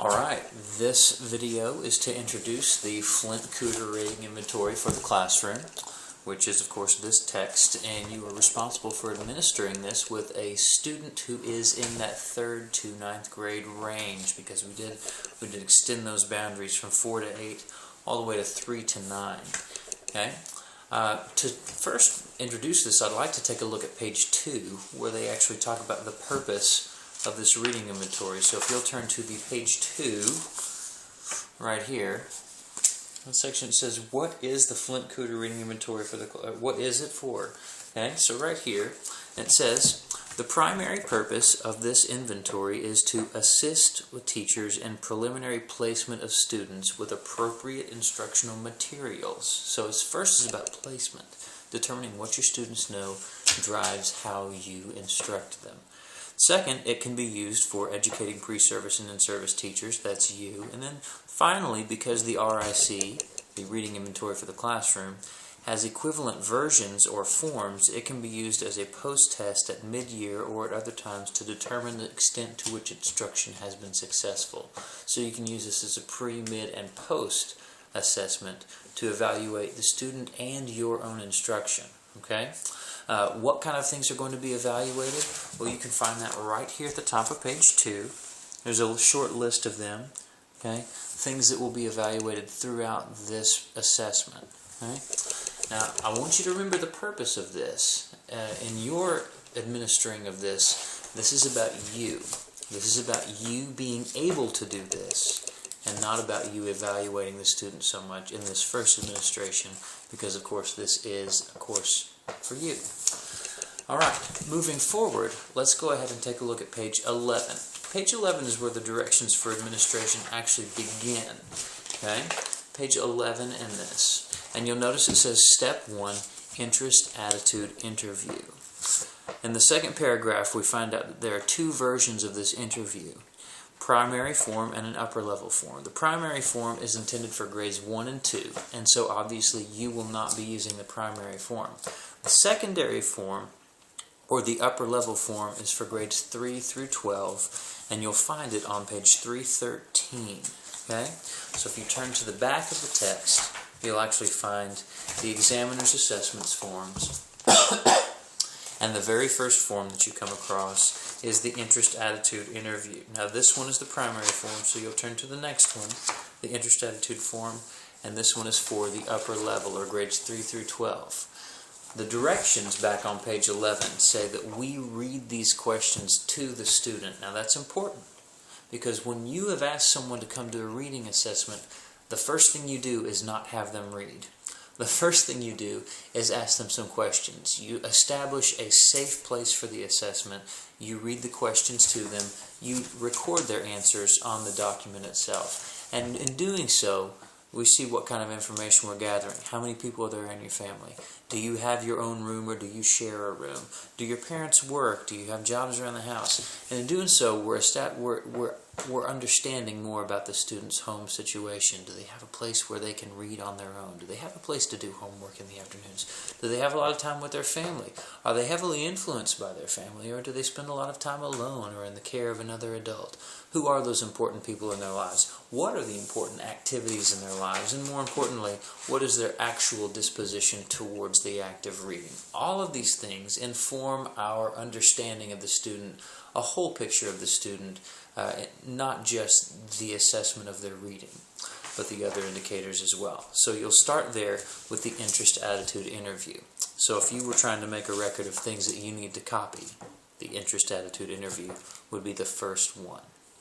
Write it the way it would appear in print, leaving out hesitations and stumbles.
Alright, this video is to introduce the Flynt Cooter rating inventory for the classroom, which is of course this text, and you are responsible for administering this with a student who is in that 3rd to 9th grade range, because we did extend those boundaries from 4 to 8 all the way to 3 to 9. Okay? To first introduce this, I'd like to take a look at page 2, where they actually talk about the purpose of this reading inventory. So if you'll turn to the page 2, right here, the section says, what is the Flynt Cooter reading inventory for the, what is it for? Okay, so right here, it says, the primary purpose of this inventory is to assist with teachers in preliminary placement of students with appropriate instructional materials. So it's first is about placement. Determining what your students know drives how you instruct them. Second, it can be used for educating pre-service and in-service teachers, that's you. And then finally, because the RIC, the reading inventory for the classroom, has equivalent versions or forms, it can be used as a post-test at mid-year or at other times to determine the extent to which instruction has been successful. So you can use this as a pre, mid, and post assessment to evaluate the student and your own instruction. Okay? What kind of things are going to be evaluated? Well, you can find that right here at the top of page 2. There's a short list of them. Okay? Things that will be evaluated throughout this assessment. Okay? Now, I want you to remember the purpose of this. In your administering of this, this is about you. This is about you being able to do this, and not about you evaluating the student so much in this first administration, because of course this is a course for you. Alright, moving forward, let's go ahead and take a look at page 11. Page 11 is where the directions for administration actually begin. Okay? Page 11 in this. And you'll notice it says Step 1, Interest, Attitude, Interview. In the second paragraph, we find out that there are 2 versions of this interview. Primary form and an upper level form. The primary form is intended for grades 1 and 2, and so obviously you will not be using the primary form. The secondary form, or the upper level form, is for grades 3 through 12, and you'll find it on page 313. Okay? So if you turn to the back of the text, you'll actually find the examiner's assessments forms. And the very first form that you come across is the interest attitude interview. Now this one is the primary form, so you'll turn to the next one, the interest attitude form, and this one is for the upper level, or grades 3 through 12. The directions back on page 11 say that we read these questions to the student. Now that's important, because when you have asked someone to come to a reading assessment, the first thing you do is not have them read. The first thing you do is ask them some questions. You establish a safe place for the assessment. You read the questions to them. You record their answers on the document itself. And in doing so, we see what kind of information we're gathering. How many people are there in your family? Do you have your own room, or do you share a room? Do your parents work? Do you have jobs around the house? And in doing so, we're understanding more about the student's home situation. Do they have a place where they can read on their own? Do they have a place to do homework in the afternoons? Do they have a lot of time with their family? Are they heavily influenced by their family, or do they spend a lot of time alone or in the care of another adult? Who are those important people in their lives? What are the important activities in their lives? And more importantly, what is their actual disposition towards the act of reading? All of these things inform our understanding of the student, a whole picture of the student, not just the assessment of their reading, but the other indicators as well. So you'll start there with the interest attitude interview. So if you were trying to make a record of things that you need to copy, the interest attitude interview would be the first one.